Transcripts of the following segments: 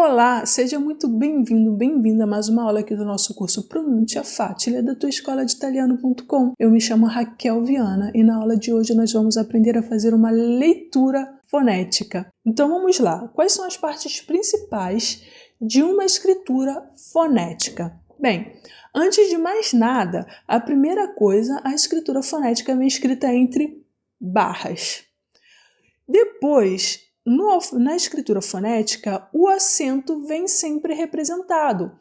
Olá, seja muito bem-vindo, bem-vinda a mais uma aula aqui do nosso curso Pronúncia Facile da tua escola de italiano.com. Eu me chamo Raquel Viana e na aula de hoje nós vamos aprender a fazer uma leitura fonética. Então vamos lá, quais são as partes principais de uma escritura fonética? Bem, antes de mais nada, a primeira coisa, a escritura fonética vem escrita entre barras. Depois, na escritura fonética, o acento vem sempre representado.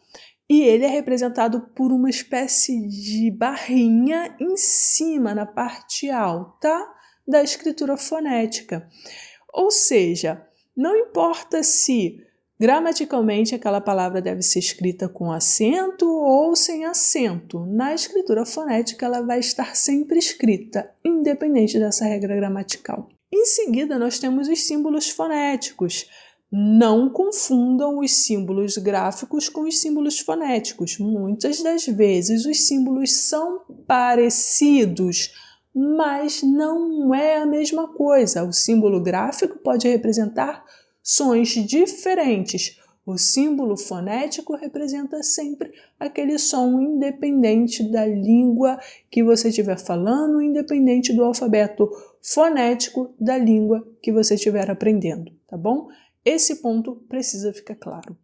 E ele é representado por uma espécie de barrinha em cima, na parte alta da escritura fonética. Ou seja, não importa se gramaticalmente aquela palavra deve ser escrita com acento ou sem acento. Na escritura fonética, ela vai estar sempre escrita, independente dessa regra gramatical. Em seguida, nós temos os símbolos fonéticos. Não confundam os símbolos gráficos com os símbolos fonéticos. Muitas das vezes os símbolos são parecidos, mas não é a mesma coisa. O símbolo gráfico pode representar sons diferentes. O símbolo fonético representa sempre aquele som independente da língua que você estiver falando, independente do alfabeto fonético da língua que você estiver aprendendo, tá bom? Esse ponto precisa ficar claro.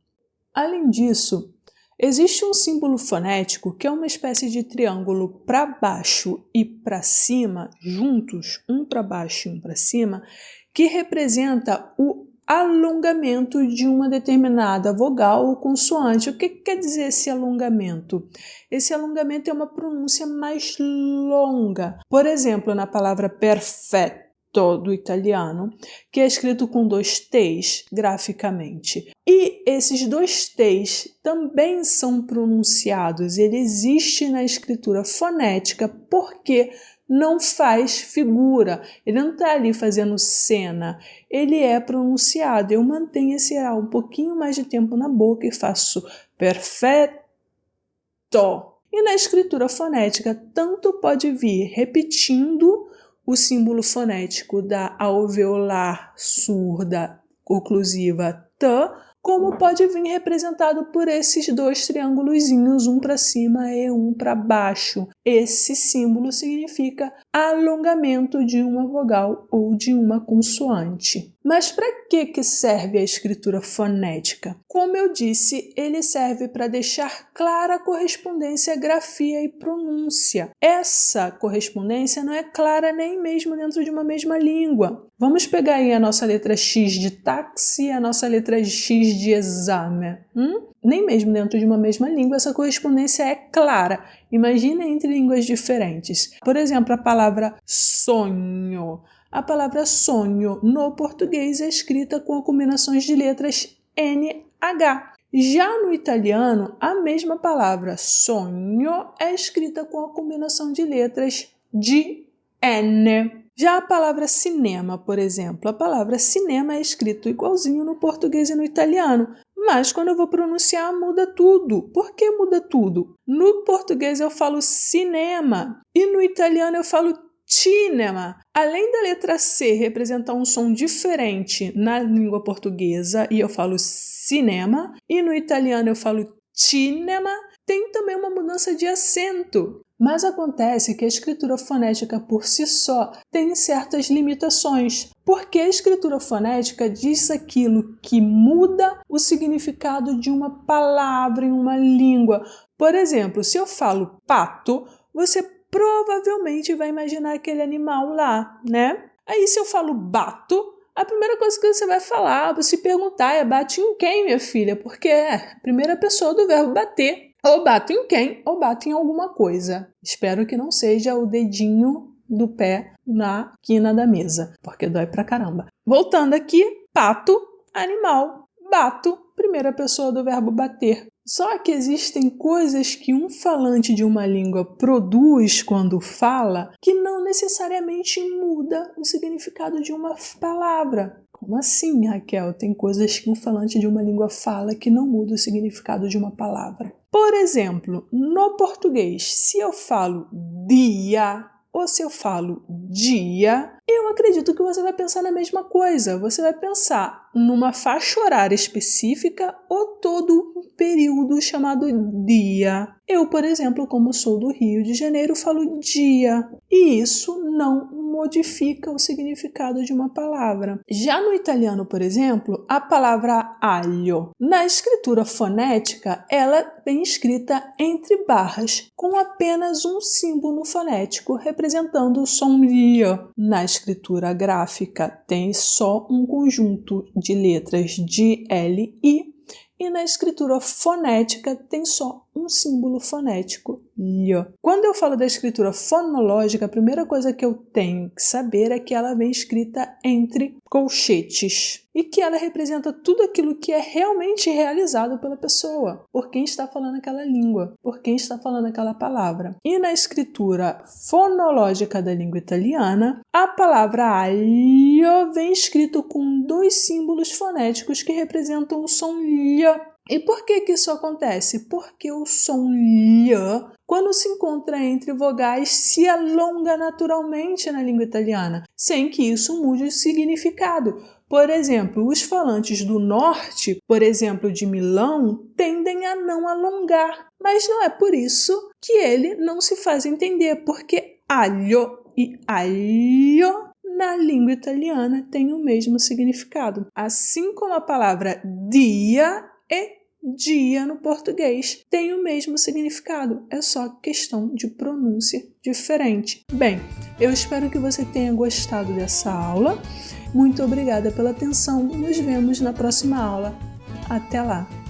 Além disso, existe um símbolo fonético que é uma espécie de triângulo para baixo e para cima, juntos, um para baixo e um para cima, que representa o alongamento de uma determinada vogal ou consoante. O que quer dizer esse alongamento? Esse alongamento é uma pronúncia mais longa. Por exemplo, na palavra perfetto do italiano, que é escrito com 2 T's graficamente. E esses 2 T's também são pronunciados. Ele existe na escritura fonética porque não faz figura, ele não está ali fazendo cena, ele é pronunciado. Eu mantenho esse A um pouquinho mais de tempo na boca e faço perfetto. E na escritura fonética, tanto pode vir repetindo o símbolo fonético da alveolar surda oclusiva T, como pode vir representado por esses 2 triângulozinhos, um para cima e um para baixo. Esse símbolo significa alongamento de uma vogal ou de uma consoante. Mas para que serve a escritura fonética? Como eu disse, ele serve para deixar clara a correspondência grafia e pronúncia. Essa correspondência não é clara nem mesmo dentro de uma mesma língua. Vamos pegar aí a nossa letra X de táxi e a nossa letra X de exame. Nem mesmo dentro de uma mesma língua essa correspondência é clara. Imagina entre línguas diferentes. Por exemplo, a palavra sonho. A palavra sonho no português é escrita com combinações de letras NH. Já no italiano, a mesma palavra sonho é escrita com a combinação de letras de N. Já a palavra cinema, por exemplo, a palavra cinema é escrito igualzinho no português e no italiano, mas quando eu vou pronunciar muda tudo. Por que muda tudo? No português eu falo cinema e no italiano eu falo cinema. Além da letra C representar um som diferente na língua portuguesa e eu falo cinema, e no italiano eu falo cinema, tem também uma mudança de acento. Mas acontece que a escritura fonética por si só tem certas limitações, porque a escritura fonética diz aquilo que muda o significado de uma palavra em uma língua. Por exemplo, se eu falo pato, você provavelmente vai imaginar aquele animal lá, né? Aí se eu falo bato, a primeira coisa que você vai falar, se perguntar é bate em quem, minha filha? Porque é a primeira pessoa do verbo bater. Ou bato em quem, ou bato em alguma coisa. Espero que não seja o dedinho do pé na quina da mesa, porque dói pra caramba. Voltando aqui, pato, animal, bato, primeira pessoa do verbo bater. Só que existem coisas que um falante de uma língua produz quando fala que não necessariamente muda o significado de uma palavra. Como assim, Raquel? Tem coisas que um falante de uma língua fala que não muda o significado de uma palavra. Por exemplo, no português, se eu falo dia, ou se eu falo dia, eu acredito que você vai pensar na mesma coisa. Você vai pensar numa faixa horária específica ou todo um período chamado dia. Eu, por exemplo, como sou do Rio de Janeiro, falo dia. E isso não modifica o significado de uma palavra. Já no italiano, por exemplo, a palavra aglio, na escritura fonética, ela vem escrita entre barras, com apenas um símbolo fonético representando o som LI. Na escritura gráfica, tem só um conjunto de letras de L, I, e na escritura fonética tem só um símbolo fonético, L. Quando eu falo da escritura fonológica, a primeira coisa que eu tenho que saber é que ela vem escrita entre colchetes e que ela representa tudo aquilo que é realmente realizado pela pessoa, por quem está falando aquela língua, por quem está falando aquela palavra. E na escritura fonológica da língua italiana, a palavra aglio vem escrito com dois símbolos fonéticos que representam o som L. E por que isso acontece? Porque o som L, quando se encontra entre vogais, se alonga naturalmente na língua italiana, sem que isso mude o significado. Por exemplo, os falantes do norte, por exemplo, de Milão, tendem a não alongar, mas não é por isso que ele não se faz entender, porque aglio e aglio na língua italiana tem o mesmo significado. Assim como a palavra dia e dia no português tem o mesmo significado, é só questão de pronúncia diferente. Bem, eu espero que você tenha gostado dessa aula. Muito obrigada pela atenção, nos vemos na próxima aula. Até lá!